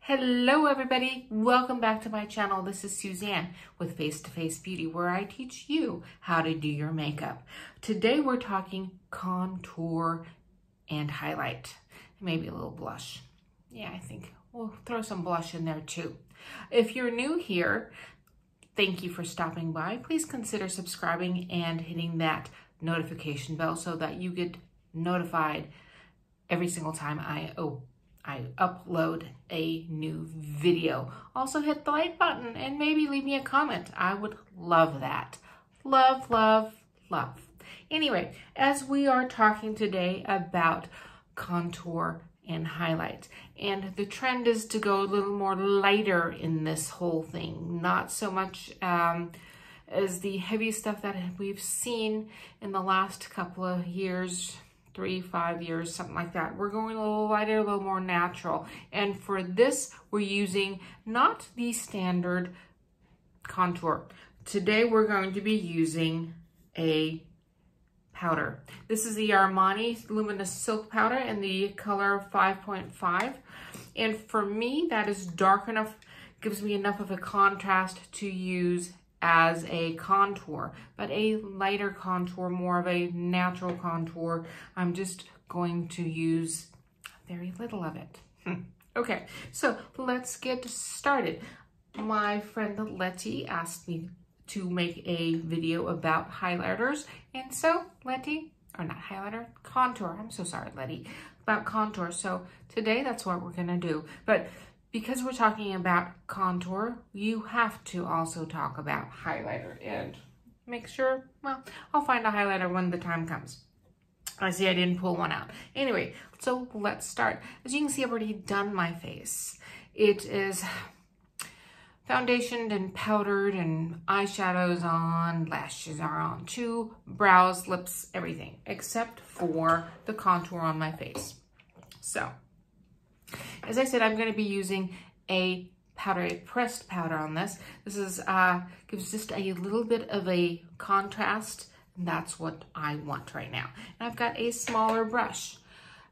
Hello everybody, welcome back to my channel. This is Suzanne with Face to Face Beauty, where I teach you how to do your makeup. Today we're talking contour and highlight, maybe a little blush. Yeah, I think we'll throw some blush in there too. If you're new here, thank you for stopping by. Please consider subscribing and hitting that notification bell so that you get notified every single time I upload a new video. Also hit the like button and maybe leave me a comment. I would love that. Love, love, love. Anyway, as we are talking today about contour and highlight, and the trend is to go a little more lighter in this whole thing, not so much as the heavy stuff that we've seen in the last couple of years, 3-5 years, something like that. We're going a little lighter, a little more natural. And for this, we're using not the standard contour. Today, we're going to be using a powder. This is the Armani Luminous Silk Powder in the color 5.5. And for me, that is dark enough, gives me enough of a contrast to use as a contour, but a lighter contour, more of a natural contour. I'm just going to use very little of it. Okay, so let's get started. My friend Letty asked me to make a video about highlighters, and so Letty, or not highlighter, contour, I'm so sorry Letty, about contour. So today that's what we're gonna do. But because we're talking about contour, you have to also talk about highlighter and make sure, well, I'll find a highlighter when the time comes. I see I didn't pull one out. Anyway, so let's start. As you can see, I've already done my face. It is foundationed and powdered and eyeshadows on, lashes are on too, brows, lips, everything, except for the contour on my face. So, as I said, I'm going to be using a powder, a pressed powder on this. This is gives just a little bit of a contrast, and that's what I want right now. And I've got a smaller brush.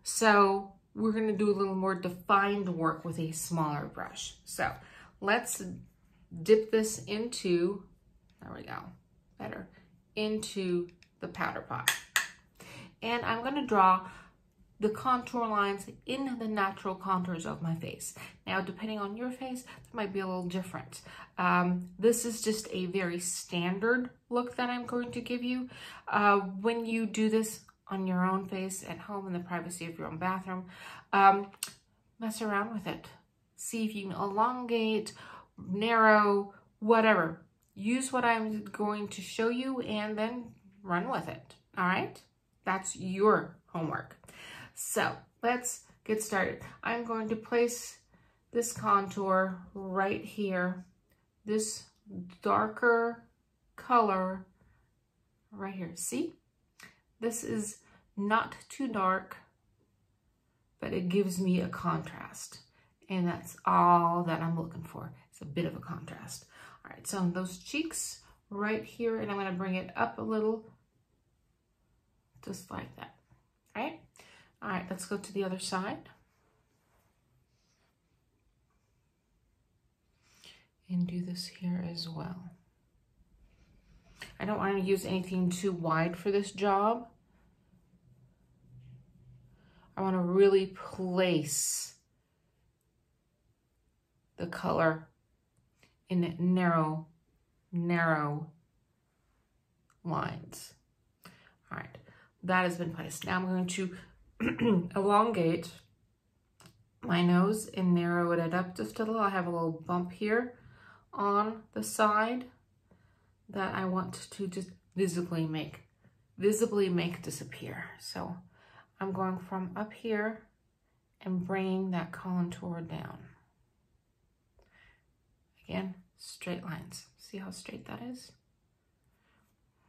So we're going to do a little more defined work with a smaller brush. So let's dip this into, there we go, better, into the powder pot. And I'm going to draw the contour lines in the natural contours of my face. Now, depending on your face, that might be a little different. This is just a very standard look that I'm going to give you. When you do this on your own face at home in the privacy of your own bathroom, mess around with it. See if you can elongate, narrow, whatever. Use what I'm going to show you and then run with it, all right? That's your homework. So let's get started. I'm going to place this contour right here, this darker color right here. See, this is not too dark, but it gives me a contrast. And that's all that I'm looking for. It's a bit of a contrast. All right, so those cheeks right here, and I'm gonna bring it up a little, just like that, all right? All right, let's go to the other side. And do this here as well. I don't want to use anything too wide for this job. I want to really place the color in narrow lines. All right, that has been placed. Now I'm going to elongate my nose and narrow it up just a little. I have a little bump here on the side that I want to just visibly make disappear. So I'm going from up here and bringing that contour down. Again, straight lines. See how straight that is?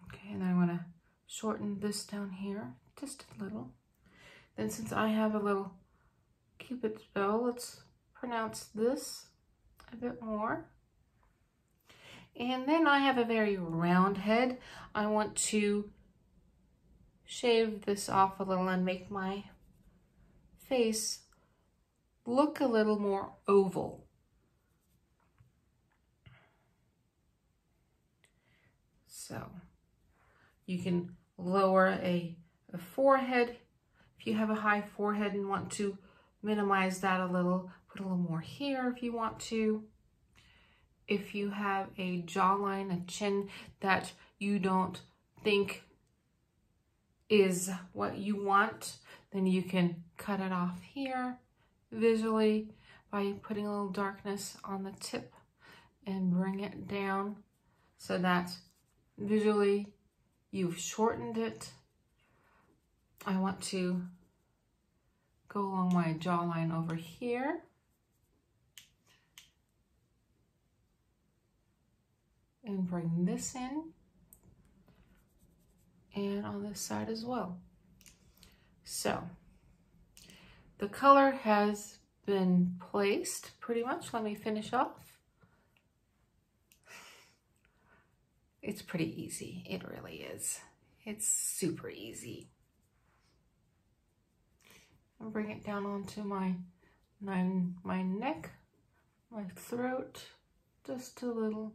Okay, and then I'm gonna shorten this down here just a little. Then since I have a little Cupid's bow, let's pronounce this a bit more. And then I have a very round head. I want to shave this off a little and make my face look a little more oval. So you can lower a forehead if you have a high forehead and want to minimize that a little. Put a little more here if you want to. If you have a jawline, a chin that you don't think is what you want, then you can cut it off here visually by putting a little darkness on the tip and bring it down so that visually you've shortened it. I want to go along my jawline over here. And bring this in. And on this side as well. So, the color has been placed pretty much. Let me finish off. It's pretty easy. It really is. It's super easy. I'll bring it down onto my neck, my throat, just a little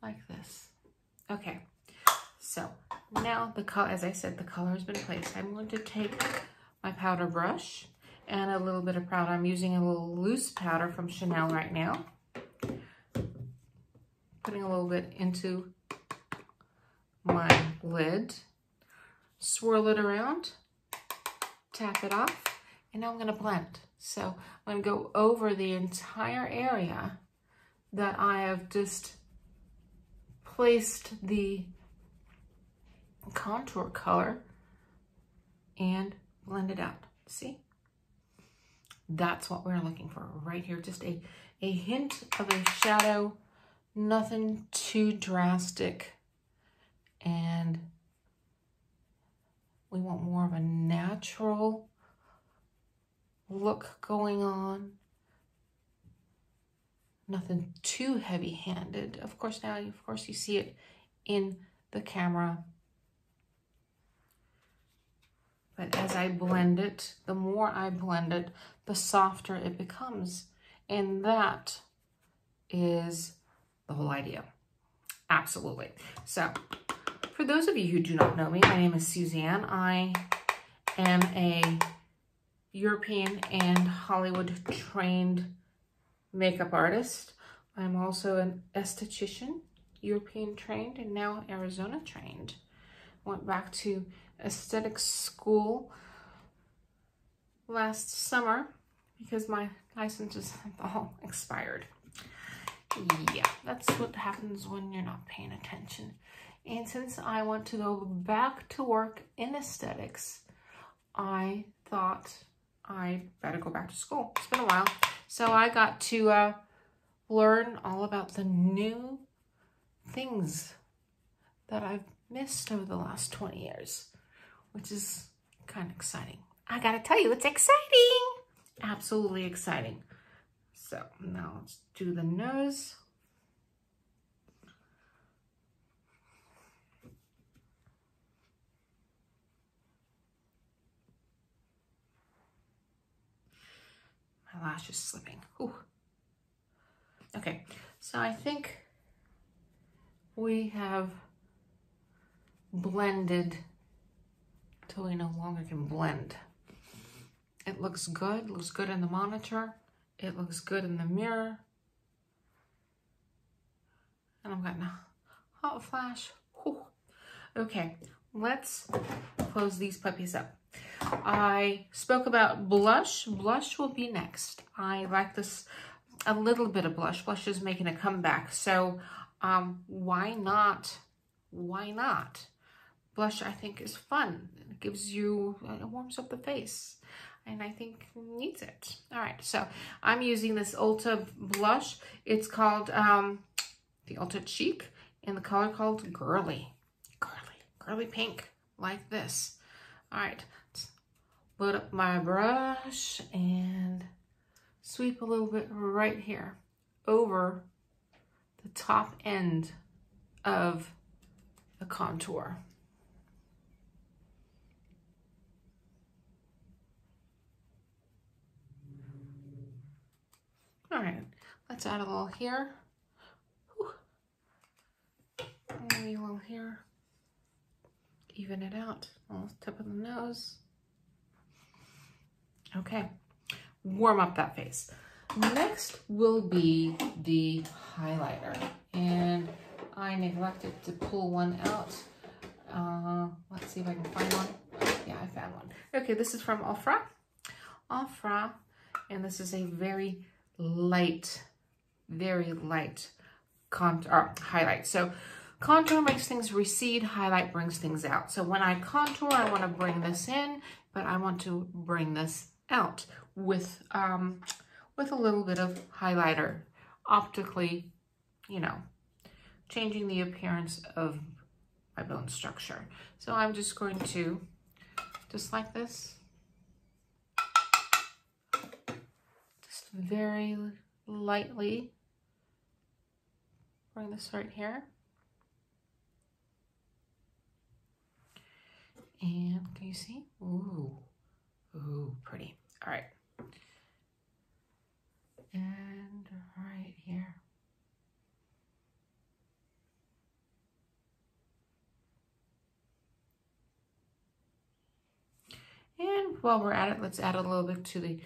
like this. Okay, so now the color, as I said, the color has been placed. I'm going to take my powder brush and a little bit of powder. I'm using a little loose powder from Chanel right now. Putting a little bit into my lid, swirl it around, tap it off, and now I'm going to blend. So I'm going to go over the entire area that I have just placed the contour color and blend it out. See? That's what we're looking for right here. Just a hint of a shadow, nothing too drastic. And we want more of a natural look going on. Nothing too heavy-handed. Of course, now, you see it in the camera. But as I blend it, the more I blend it, the softer it becomes. And that is the whole idea. Absolutely. So, for those of you who do not know me, my name is Suzanne. I am a European and Hollywood trained makeup artist. I'm also an esthetician, European trained, and now Arizona trained. Went back to aesthetics school last summer because my licenses have all expired. Yeah, that's what happens when you're not paying attention. And since I want to go back to work in aesthetics, I thought I'd better go back to school. It's been a while. So I got to learn all about the new things that I've missed over the last 20 years, which is kind of exciting. I gotta tell you, it's exciting. Absolutely exciting. So now let's do the nose. My lash is slipping. Ooh. Okay, so I think we have blended till we no longer can blend. It looks good in the monitor. It looks good in the mirror. And I'm getting a hot flash. Whew. Okay, let's close these puppies up. I spoke about blush. Blush will be next. I like this, a little bit of blush. Blush is making a comeback. So why not? Why not? Blush, I think, is fun. It gives you, it warms up the face. And I think needs it. All right, so I'm using this Ulta blush. It's called the Ulta Cheek, in the color called Girly. Girly pink, like this. All right, let's load up my brush and sweep a little bit right here over the top end of the contour. Let's add a little here. Whew. Maybe a little here. Even it out. A little tip of the nose. Okay. Warm up that face. Next will be the highlighter. And I neglected to pull one out. Let's see if I can find one. Yeah, I found one. Okay, this is from Ofra. And this is a very light highlight. So contour makes things recede, highlight brings things out. So when I contour, I want to bring this in, but I want to bring this out with a little bit of highlighter, optically, you know, changing the appearance of my bone structure. So I'm just going to, just like this, just very lightly bring this right here. And can you see? Ooh, pretty. All right. And right here. And while we're at it, let's add a little bit to the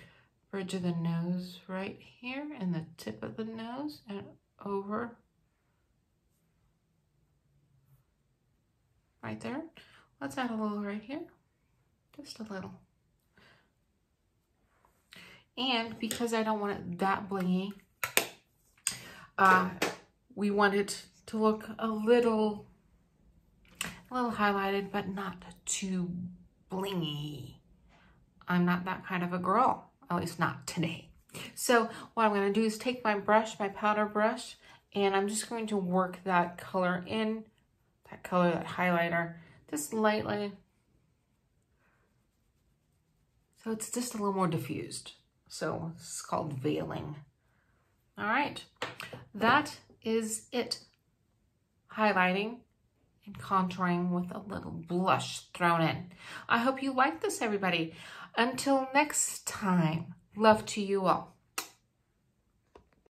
bridge of the nose right here and the tip of the nose and over right there. Let's add a little right here, just a little. And because I don't want it that blingy, we want it to look a little highlighted, but not too blingy. I'm not that kind of a girl, at least not today. So what I'm going to do is take my brush, my powder brush, and I'm just going to work that color in, that highlighter, just lightly. So it's just a little more diffused. So it's called veiling. All right, that is it. Highlighting and contouring with a little blush thrown in. I hope you like this, everybody. Until next time, love to you all.